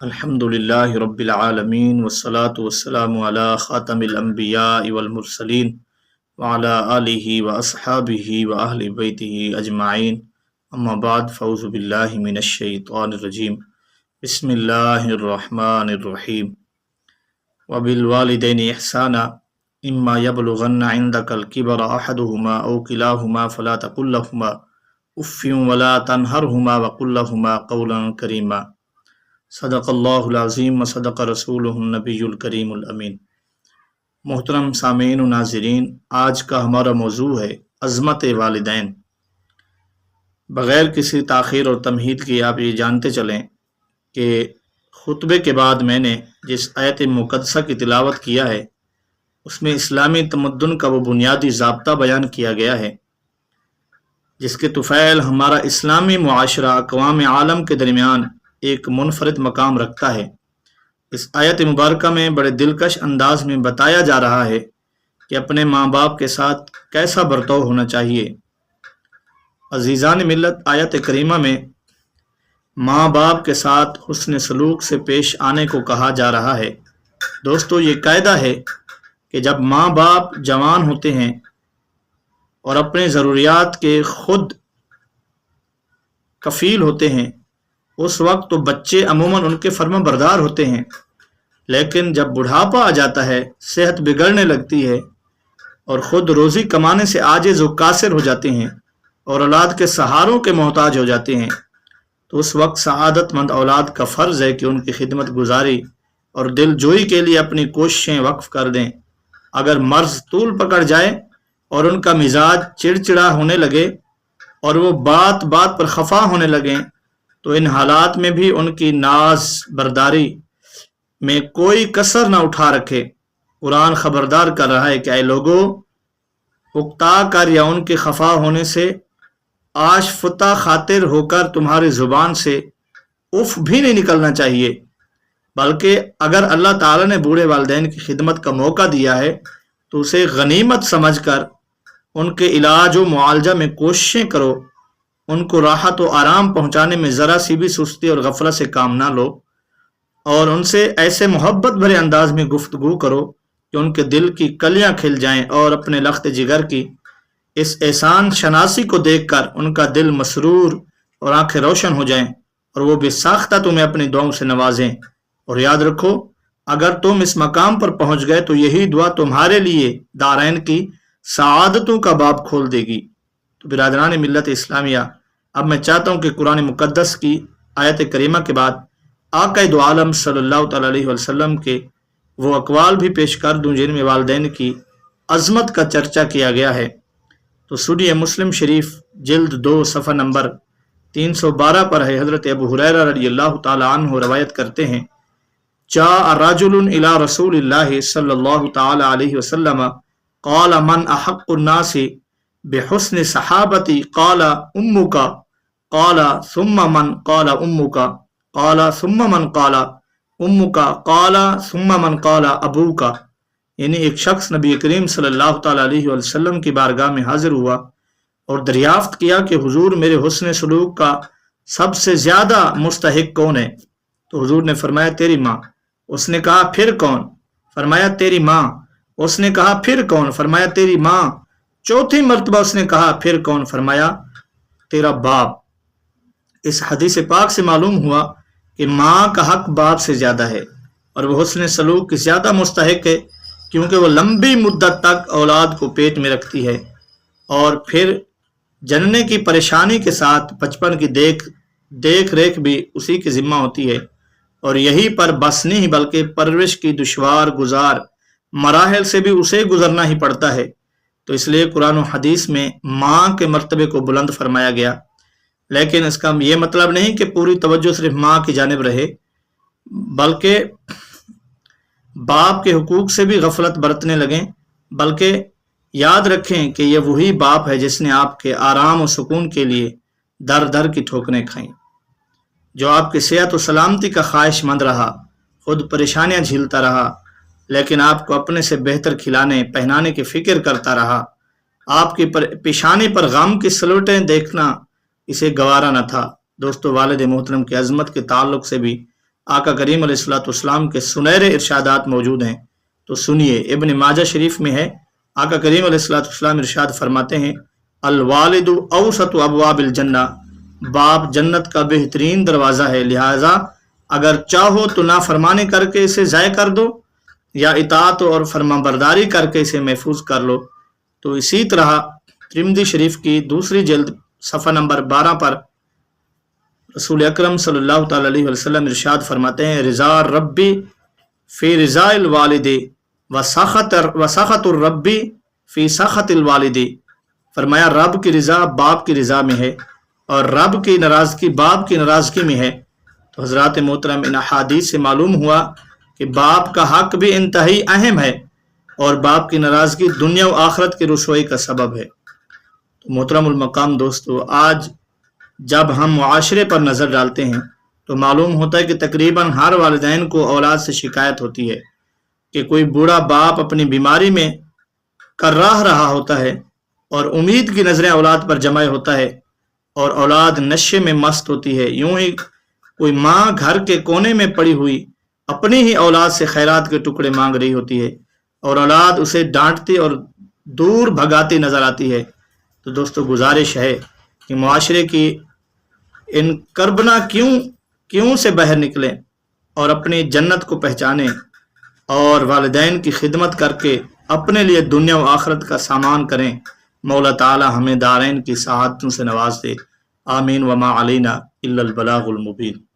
الحمد للہ رب العالمین والصلاة والسلام علی خاتم الانبیاء والمرسلین وعلی آلہ واصحابہ واہل بیتہ اجمعین اما بعد فاعوذ باللہ من الشیطان الرجیم بسم اللہ الرحمن الرحیم وبالوالدین احسانا اما یبلغن عندک الکبر احدہما او کلاہما فلا تقل لہما اف ولا تنہرہما وقل لہما قولا کریما صدق اللہ العظیم و صدق رسولہ النبی الکریم الامین۔ محترم سامعین و ناظرین، آج کا ہمارا موضوع ہے عظمت والدین۔ بغیر کسی تاخیر اور تمہید کے آپ یہ جانتے چلیں کہ خطبے کے بعد میں نے جس آیت مقدسہ کی تلاوت کیا ہے اس میں اسلامی تمدن کا وہ بنیادی ضابطہ بیان کیا گیا ہے جس کے طفیل ہمارا اسلامی معاشرہ اقوام عالم کے درمیان ایک منفرد مقام رکھتا ہے۔ اس آیت مبارکہ میں بڑے دلکش انداز میں بتایا جا رہا ہے کہ اپنے ماں باپ کے ساتھ کیسا برتاؤ ہونا چاہیے۔ عزیزان ملت، آیت کریمہ میں ماں باپ کے ساتھ حسن سلوک سے پیش آنے کو کہا جا رہا ہے۔ دوستو، یہ قاعدہ ہے کہ جب ماں باپ جوان ہوتے ہیں اور اپنے ضروریات کے خود کفیل ہوتے ہیں، اس وقت تو بچے عموماً ان کے فرما بردار ہوتے ہیں، لیکن جب بڑھاپا آ جاتا ہے، صحت بگڑنے لگتی ہے اور خود روزی کمانے سے عاجز و قاصر ہو جاتے ہیں اور اولاد کے سہاروں کے محتاج ہو جاتے ہیں، تو اس وقت سعادت مند اولاد کا فرض ہے کہ ان کی خدمت گزاری اور دل جوئی کے لیے اپنی کوششیں وقف کر دیں۔ اگر مرض طول پکڑ جائے اور ان کا مزاج چڑچڑا ہونے لگے اور وہ بات بات پر خفا ہونے لگیں تو ان حالات میں بھی ان کی ناز برداری میں کوئی کسر نہ اٹھا رکھے۔ قرآن خبردار کر رہا ہے کہ اے لوگو، اکتا کر یا ان کے خفا ہونے سے آشفتہ خاطر ہو کر تمہاری زبان سے اف بھی نہیں نکلنا چاہیے، بلکہ اگر اللہ تعالیٰ نے بوڑھے والدین کی خدمت کا موقع دیا ہے تو اسے غنیمت سمجھ کر ان کے علاج و معالجہ میں کوششیں کرو، ان کو راحت و آرام پہنچانے میں ذرا سی بھی سستی اور غفلت سے کام نہ لو، اور ان سے ایسے محبت بھرے انداز میں گفتگو کرو کہ ان کے دل کی کلیاں کھل جائیں اور اپنے لخت جگر کی اس احسان شناسی کو دیکھ کر ان کا دل مسرور اور آنکھیں روشن ہو جائیں اور وہ بے ساختہ تمہیں اپنی دعاؤں سے نوازیں۔ اور یاد رکھو، اگر تم اس مقام پر پہنچ گئے تو یہی دعا تمہارے لیے دارین کی سعادتوں کا باب کھول دے گی۔ تو برادران ملت اسلامیہ، اب میں چاہتا ہوں کہ قرآن مقدس کی آیت کریمہ کے بعد آقا دو عالم صلی اللہ تعالیٰ علیہ وسلم کے وہ اقوال بھی پیش کر دوں جن میں والدین کی عظمت کا چرچا کیا گیا ہے۔ تو سنیے، مسلم شریف جلد 2 صفحہ نمبر 312 پر ہے، حضرت ابو ہریرہ رضی اللہ تعالیٰ عنہ روایت کرتے ہیں، جاء رجل الى رسول اللہ صلی اللہ تعالیٰ علیہ وسلم قال من احق الناس بحسن صحابتی قال امک قال ثم من قال امک قال ثم من قال امک قال ثم من قال ابوک۔ یعنی ایک شخص نبی کریم صلی اللہ تعالیٰ علیہ وسلم کی بارگاہ میں حاضر ہوا اور دریافت کیا کہ حضور، میرے حسن سلوک کا سب سے زیادہ مستحق کون ہے؟ تو حضور نے فرمایا تیری ماں۔ اس نے کہا پھر کون؟ فرمایا تیری ماں۔ اس نے کہا پھر کون؟ فرمایا تیری ماں۔ چوتھی مرتبہ اس نے کہا پھر کون؟ فرمایا تیرا باپ۔ اس حدیث پاک سے معلوم ہوا کہ ماں کا حق باپ سے زیادہ ہے اور وہ حسن سلوک کی زیادہ مستحق ہے، کیونکہ وہ لمبی مدت تک اولاد کو پیٹ میں رکھتی ہے اور پھر جننے کی پریشانی کے ساتھ بچپن کی دیکھ ریکھ بھی اسی کی ذمہ ہوتی ہے، اور یہی پر بس نہیں بلکہ پرورش کی دشوار گزار مراحل سے بھی اسے گزرنا ہی پڑتا ہے۔ تو اس لیے قرآن و حدیث میں ماں کے مرتبے کو بلند فرمایا گیا، لیکن اس کا یہ مطلب نہیں کہ پوری توجہ صرف ماں کی جانب رہے، بلکہ باپ کے حقوق سے بھی غفلت برتنے لگیں، بلکہ یاد رکھیں کہ یہ وہی باپ ہے جس نے آپ کے آرام و سکون کے لیے در در کی ٹھوکریں کھائیں، جو آپ کی صحت و سلامتی کا خواہش مند رہا، خود پریشانیاں جھیلتا رہا، لیکن آپ کو اپنے سے بہتر کھلانے پہنانے کی فکر کرتا رہا۔ آپ کی پیشانی پر غم کی سلوٹیں دیکھنا اسے گوارا نہ تھا۔ دوستو، والد محترم کی عظمت کے تعلق سے بھی آقا کریم علیہ الصلوۃ والسلام کے سنہرے ارشادات موجود ہیں، تو سنیے۔ ابن ماجہ شریف میں ہے، آقا کریم علیہ الصلوۃ والسلام ارشاد فرماتے ہیں، الوالد اوسط ابواب الجنہ، باپ جنت کا بہترین دروازہ ہے، لہٰذا اگر چاہو تو نافرمانی کر کے اسے ضائع کر دو یا اطاعت اور فرما برداری کر کے اسے محفوظ کر لو۔ تو اسی طرح ترمذی شریف کی دوسری جلد صفحہ نمبر 12 پر رسول اکرم صلی اللہ تعالی علیہ وسلم ارشاد فرماتے ہیں، رضا ربی فی رضا الوالد وسخط الربی فی سخط الوالد، فرمایا رب کی رضا باپ کی رضا میں ہے اور رب کی ناراضگی باپ کی ناراضگی میں ہے۔ تو حضرات محترم، ان احادیث سے معلوم ہوا کہ باپ کا حق بھی انتہائی اہم ہے اور باپ کی ناراضگی دنیا و آخرت کی رسوائی کا سبب ہے۔ تو محترم المقام دوستو، آج جب ہم معاشرے پر نظر ڈالتے ہیں تو معلوم ہوتا ہے کہ تقریباً ہر والدین کو اولاد سے شکایت ہوتی ہے کہ کوئی بوڑھا باپ اپنی بیماری میں کراہ رہا ہوتا ہے اور امید کی نظریں اولاد پر جمع ہوتا ہے اور اولاد نشے میں مست ہوتی ہے۔ یوں ہی کوئی ماں گھر کے کونے میں پڑی ہوئی اپنی ہی اولاد سے خیرات کے ٹکڑے مانگ رہی ہوتی ہے اور اولاد اسے ڈانٹتی اور دور بھگاتی نظر آتی ہے۔ تو دوستو، گزارش ہے کہ معاشرے کی ان کربنا کیوں سے باہر نکلیں اور اپنی جنت کو پہچانیں اور والدین کی خدمت کر کے اپنے لیے دنیا و آخرت کا سامان کریں۔ مولا تعالی ہمیں دارین کی سعادتوں سے نواز دے، آمین۔ وما علینا الا البلاغ المبین۔